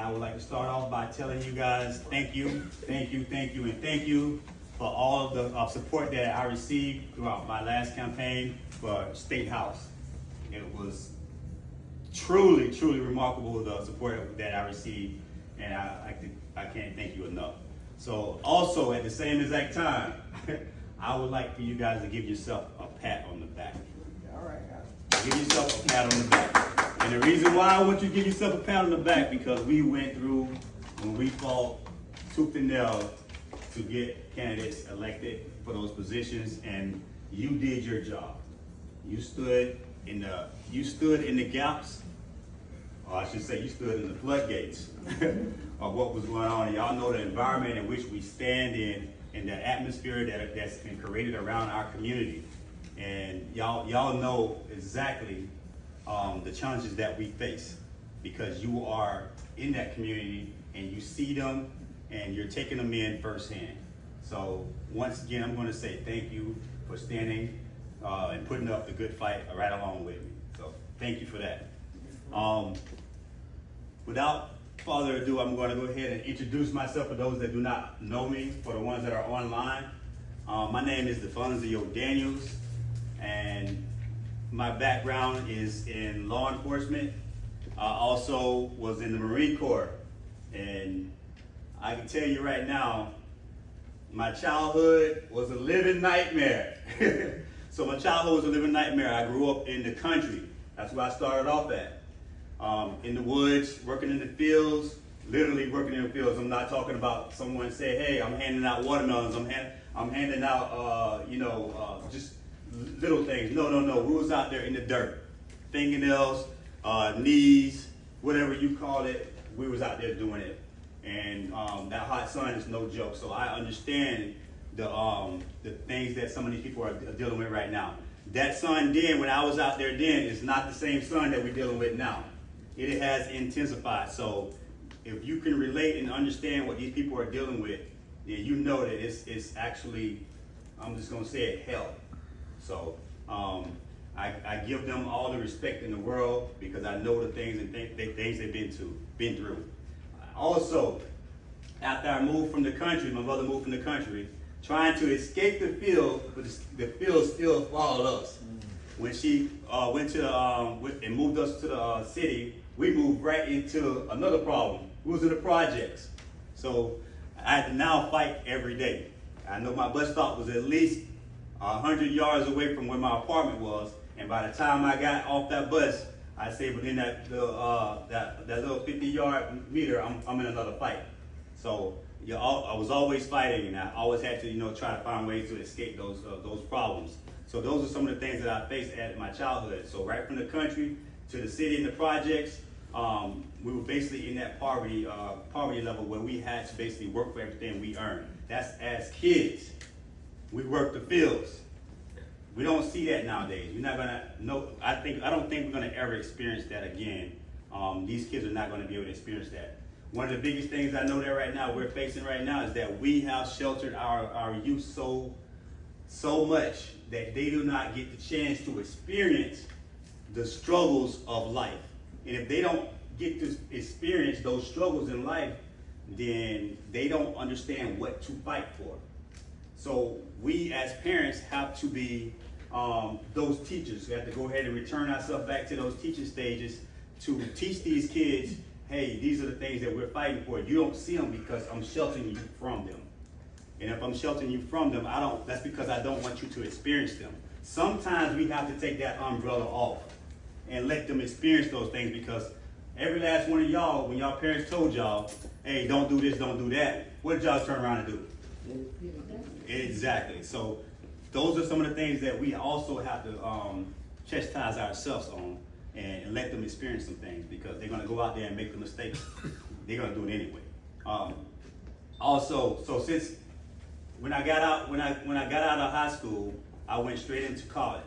I would like to start off by telling you guys thank you, and thank you for all of the support that I received throughout my last campaign for State House. It was truly remarkable, the support that I received, and I can't thank you enough. So also at the same exact time, I would like for you guys to give yourself a pat on the back. All right. Give yourself a pat on the back. And the reason why I want you to give yourself a pat on the back, because we went through, when we fought tooth and nail to get candidates elected for those positions, and you did your job. You stood in the gaps, or I should say you stood in the floodgates of what was going on. And y'all know the environment in which we stand in, and the atmosphere that's been created around our community. And y'all know exactly the challenges that we face, because you are in that community and you see them and you're taking them in firsthand. So once again, I'm going to say thank you for standing and putting up the good fight right along with me. So thank you for that. Without further ado, I'm going to go ahead and introduce myself for those that do not know me, for the ones that are online. My name is Defonzio Daniels, and my background is in law enforcement. I also was in the Marine Corps, and I can tell you right now, my childhood was a living nightmare. So my childhood was a living nightmare. I grew up in the country. That's where I started off at. In the woods, working in the fields, literally working in the fields. I'm not talking about someone say, hey, I'm handing out watermelons. I'm handing out, just little things. No. We was out there in the dirt. Fingernails, knees, whatever you call it, we was out there doing it. And that hot sun is no joke. So I understand the things that some of these people are dealing with right now. That sun then, when I was out there then, is not the same sun that we're dealing with now. It has intensified. So if you can relate and understand what these people are dealing with, then you know that it's actually, I'm just gonna say it, hell. So I give them all the respect in the world, because I know the things and things they've been through. Also, after I moved from the country, my mother moved from the country, trying to escape the field, but the field still followed us. When she went to and moved us to the city, we moved right into another problem. We was in the projects. So I had to now fight every day. I know my bus stop was at least 100 yards away from where my apartment was, and by the time I got off that bus, I say within that little 50-yard meter, I'm in another fight. So I was always fighting, and I always had to try to find ways to escape those problems. So those are some of the things that I faced at my childhood. So right from the country to the city and the projects, we were basically in that poverty level where we had to basically work for everything we earned. That's as kids. We worked the fields. We don't see that nowadays. You're not gonna know. I don't think we're gonna ever experience that again. These kids are not gonna be able to experience that. One of the biggest things I know that right now we're facing right now is that we have sheltered our youth so much that they do not get the chance to experience the struggles of life. And if they don't get to experience those struggles in life, then they don't understand what to fight for. So we as parents have to be those teachers. We have to go ahead and return ourselves back to those teaching stages to teach these kids, hey, these are the things that we're fighting for. You don't see them because I'm sheltering you from them. And if I'm sheltering you from them, that's because I don't want you to experience them. Sometimes we have to take that umbrella off and let them experience those things, because every last one of y'all, when y'all parents told y'all, hey, don't do this, don't do that, what did y'all turn around and do? Exactly. So those are some of the things that we also have to chastise ourselves on and let them experience some things, because they're going to go out there and make the mistakes. They're going to do it anyway. Also, so since when I got out of high school, I went straight into college.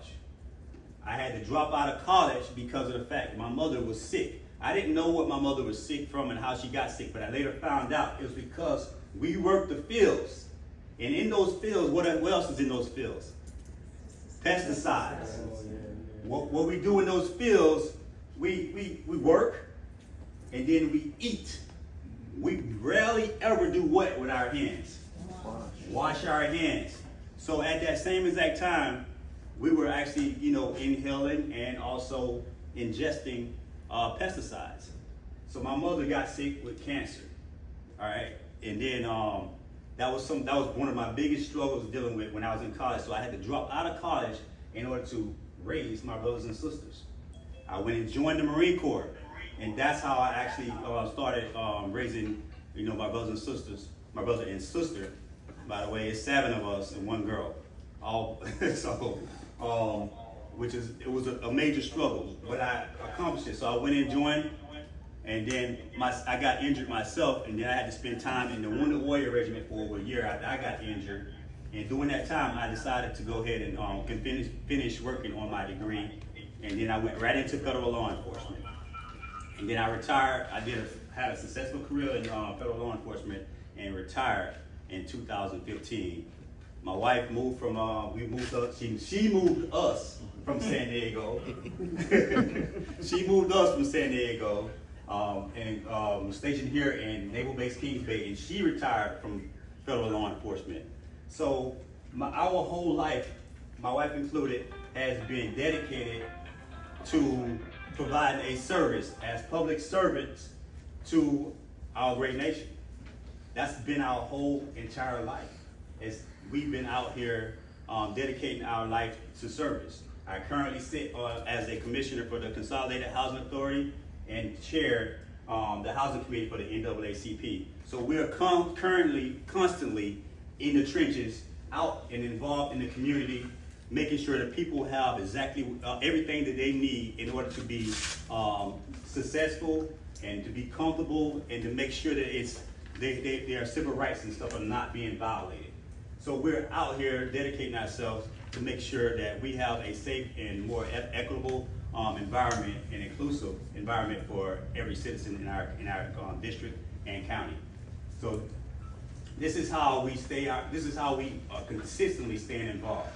I had to drop out of college because of the fact that my mother was sick. I didn't know what my mother was sick from and how she got sick, but I later found out it was because we worked the fields. And in those fields, what else is in those fields? Pesticides. What we do in those fields, we work, and then we eat. we rarely ever do what with our hands? Wash our hands. So at that same exact time, we were actually, inhaling and also ingesting pesticides. So my mother got sick with cancer. All right, and then that was one of my biggest struggles dealing with when I was in college. So I had to drop out of college in order to raise my brothers and sisters. I went and joined the Marine Corps, and that's how I actually started raising, my brothers and sisters. My brother and sister, by the way, it's 7 of us and 1 girl. It was a major struggle, but I accomplished it. So I went and joined, and then I got injured myself, and then I had to spend time in the Wounded Warrior Regiment for over a year after I got injured. And during that time, I decided to go ahead and finish working on my degree, and then I went right into federal law enforcement. And then I retired. I had a successful career in federal law enforcement and retired in 2015. My wife moved from, she moved us from San Diego. She moved us from San Diego and was stationed here in Naval Base Kings Bay, and she retired from federal law enforcement. So our whole life, my wife included, has been dedicated to providing a service as public servants to our great nation. That's been our whole entire life. We've been out here dedicating our life to service. I currently sit as a commissioner for the Consolidated Housing Authority and chair the housing committee for the NAACP. So we are currently constantly in the trenches, out and involved in the community, making sure that people have exactly everything that they need in order to be successful and to be comfortable, and to make sure that their civil rights and stuff are not being violated. So we're out here dedicating ourselves to make sure that we have a safe and more equitable environment and inclusive environment for every citizen in our district and county. So this is how we consistently stay involved.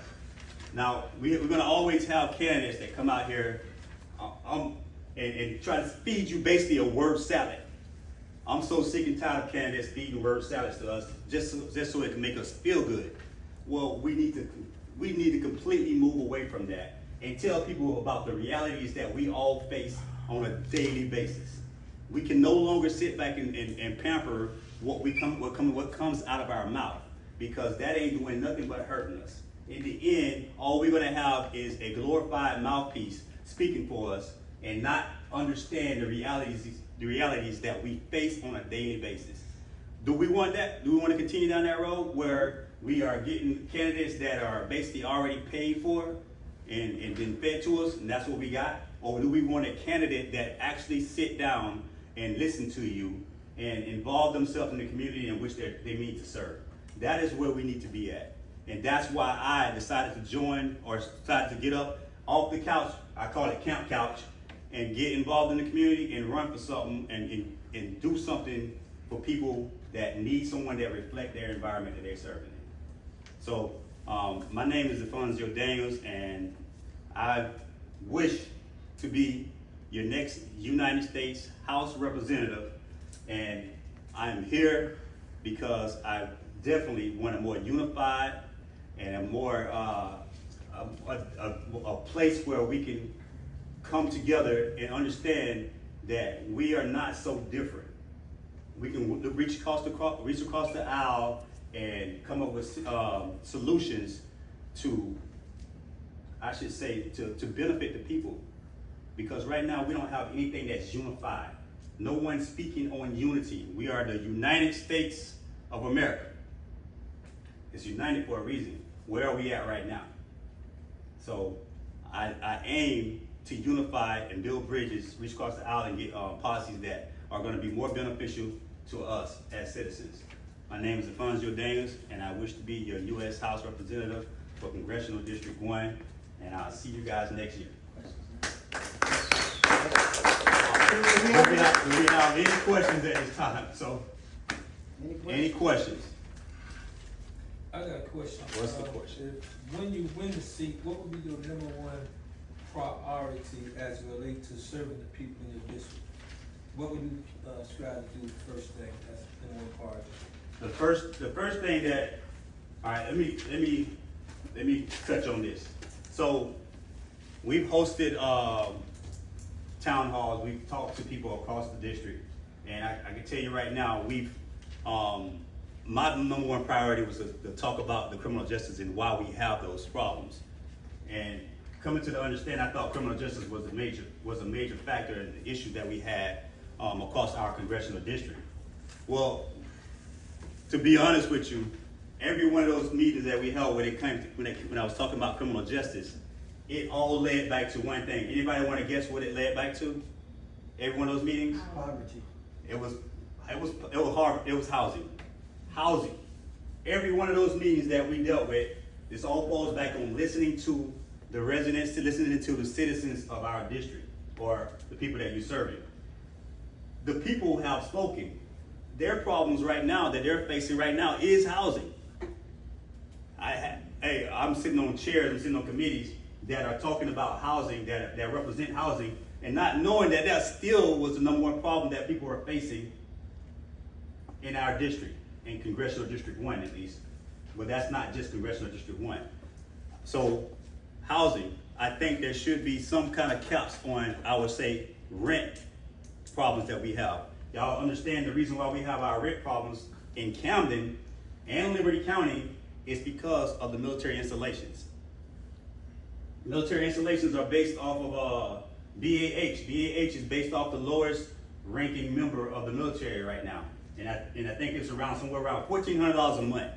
Now we're going to always have candidates that come out here and try to feed you basically a word salad. I'm so sick and tired of candidates feeding word salads to us just so it can make us feel good. Well, we need to completely move away from that and tell people about the realities that we all face on a daily basis. We can no longer sit back and pamper what comes out of our mouth, because that ain't doing nothing but hurting us. In the end, all we're gonna have is a glorified mouthpiece speaking for us and not understand the realities that we face on a daily basis. Do we want that? Do we want to continue down that road where we are getting candidates that are basically already paid for and been fed to us, and that's what we got? Or do we want a candidate that actually sit down and listen to you and involve themselves in the community in which they need to serve? That is where we need to be at. And that's why I decided to join, or decided to get up off the couch, I call it camp couch, and get involved in the community and run for something and do something for people that need someone that reflect their environment that they're serving in. So my name is Defonzio Daniels, and I wish to be your next United States House Representative, and I'm here because I definitely want a more unified and a more a place where we can come together and understand that we are not so different. We can reach across the aisle and come up with solutions to benefit the people. Because right now we don't have anything that's unified. No one's speaking on unity. We are the United States of America. It's united for a reason. Where are we at right now? So I aim to unify and build bridges, reach across the aisle, and get policies that are going to be more beneficial to us as citizens. My name is Defonzio Daniels, and I wish to be your U.S. House Representative for Congressional District 1, and I'll see you guys next year. We don't have any questions at this time, so any questions? I got a question. What's the question? When you win the seat, what would be your number one priority as it relates to serving the people in your district? What would you, strive to do the first thing, that's in one part? The first thing that, all right, let me touch on this. So, we've hosted, town halls, we've talked to people across the district, and I can tell you right now, my number one priority was to talk about the criminal justice and why we have those problems. And coming to the understanding, I thought criminal justice was a major factor in the issues that we had across our congressional district. Well, to be honest with you, every one of those meetings that we held when I was talking about criminal justice, it all led back to one thing. Anybody want to guess what it led back to? Every one of those meetings? Poverty. It was hard. It was housing. Housing. Every one of those meetings that we dealt with, this all falls back on listening to the residents, to listening to the citizens of our district or the people that you're serving. The people have spoken. Their problems right now that they're facing right now is housing. I'm sitting on chairs, I'm sitting on committees that are talking about housing, that represent housing, and not knowing that still was the number one problem that people are facing in our district, in Congressional District 1 at least. But that's not just Congressional District 1. So, housing, I think there should be some kind of caps on, I would say, rent problems that we have. Y'all understand the reason why we have our rent problems in Camden and Liberty County is because of the military installations. Military installations are based off of BAH. BAH is based off the lowest ranking member of the military right now. And I think it's somewhere around $1,400 a month.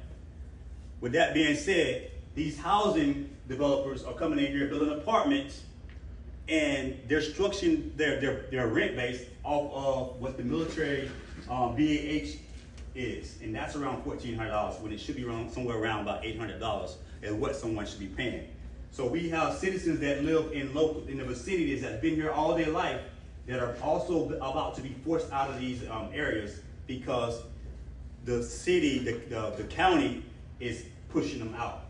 With that being said, these housing developers are coming in here building apartments, and they're structuring their rent base off of what the military BAH is, and that's around $1,400 when it should be somewhere around about $800 is what someone should be paying. So we have citizens that live in the vicinities that have been here all their life that are also about to be forced out of these areas because the city, the county is pushing them out.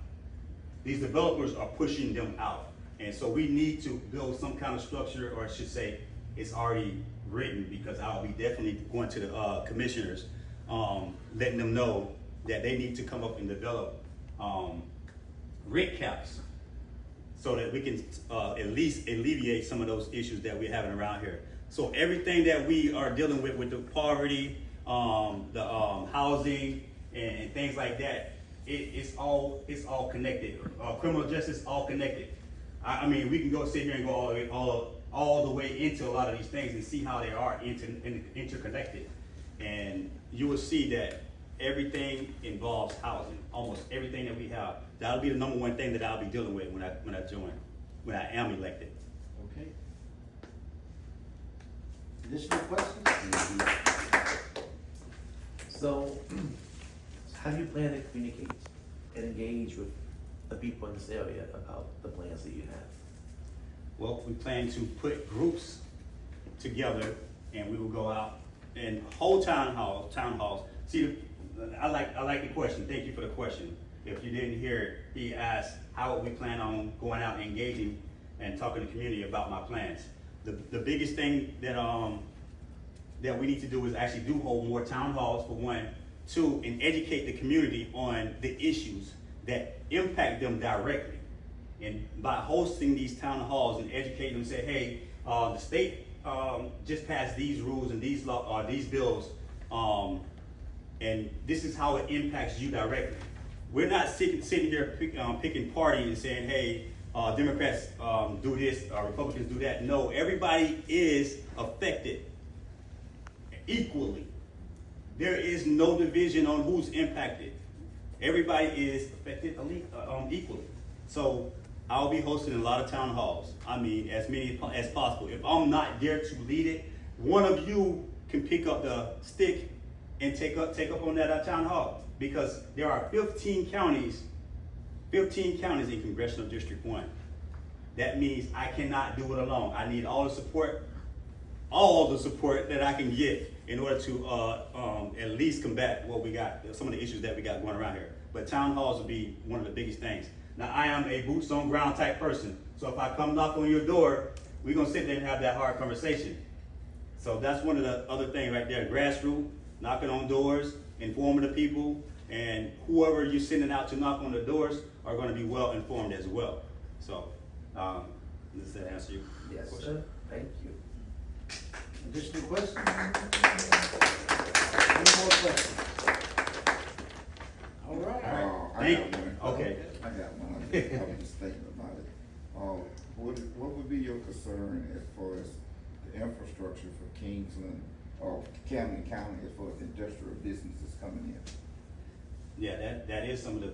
These developers are pushing them out. And so we need to build some kind of structure, or I should say, it's already written because I'll be definitely going to the commissioners, letting them know that they need to come up and develop rent caps so that we can at least alleviate some of those issues that we're having around here. So everything that we are dealing with the poverty, the housing, and things like that, it's all connected. Criminal justice all connected. I mean, we can go sit here and go all the way into a lot of these things and see how they are interconnected. And you will see that everything involves housing. Almost everything that we have. That'll be the number one thing that I'll be dealing with when I am elected. Okay. Additional questions? Mm-hmm. So, how do you plan to communicate and engage with the people in this area about the plans that you have? Well, we plan to put groups together, and we will go out and hold town halls. See, I like the question. Thank you for the question. If you didn't hear it, he asked how would we plan on going out and engaging and talking to the community about my plans. The biggest thing that we need to do is actually do hold more town halls, for one. Two, and educate the community on the issues that impact them directly. And by hosting these town halls and educating them, say, hey, the state just passed these rules and these bills, and this is how it impacts you directly. We're not sitting here picking party and saying, hey, Democrats do this, Republicans do that. No, everybody is affected equally. There is no division on who's impacted. Everybody is affected equally. So I'll be hosting a lot of town halls. I mean, as many as possible. If I'm not there to lead it, one of you can pick up the stick and take up on that town hall, because there are 15 counties in Congressional District 1. That means I cannot do it alone. I need all the support that I can get in order to at least combat what we got, some of the issues that we got going around here. But town halls will be one of the biggest things. Now, I am a boots on ground type person. So if I come knock on your door, we're gonna sit there and have that hard conversation. So that's one of the other things right there, grassroots, knocking on doors, informing the people, and whoever you're sending out to knock on the doors are gonna be well informed as well. So, does that answer your Yes, question? sir. Thank you. Additional questions? Any more questions? All right. I Thank got you. one. Okay. I got one, I was just thinking about it. What would be your concern as far as the infrastructure for Kingsland or Camden County as far as industrial businesses coming in? Yeah, that is some of the,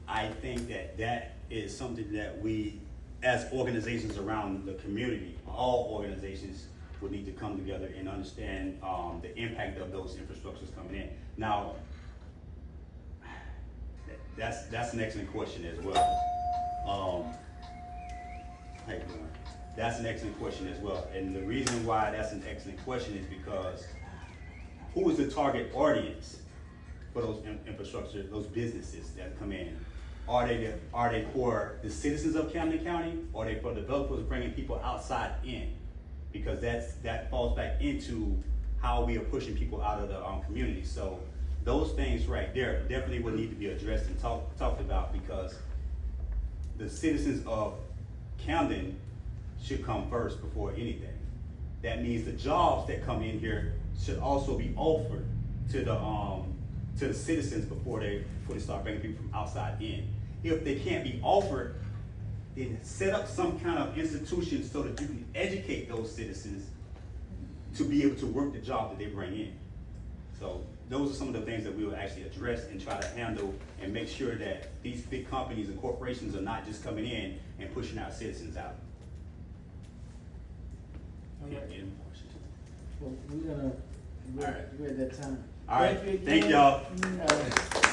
I think that is something that we, as organizations around the community, all organizations would need to come together and understand, the impact of those infrastructures coming in. Now, that's an excellent question as well. How you doing? That's an excellent question as well. And the reason why that's an excellent question is because who is the target audience for those infrastructure, those businesses that come in? Are they for the citizens of Camden County, or are they for developers bringing people outside in? Because that falls back into how we are pushing people out of the community. So those things right there definitely would need to be addressed and talked about, because the citizens of Camden should come first before anything. That means the jobs that come in here should also be offered to the citizens before they start bringing people from outside in. If they can't be offered, then set up some kind of institution so that you can educate those citizens to be able to work the job that they bring in. So those are some of the things that we will actually address and try to handle and make sure that these big companies and corporations are not just coming in and pushing our citizens out. All right. Any more questions? Well, we're at that time. All right, Thank you thank again. y'all. Uh,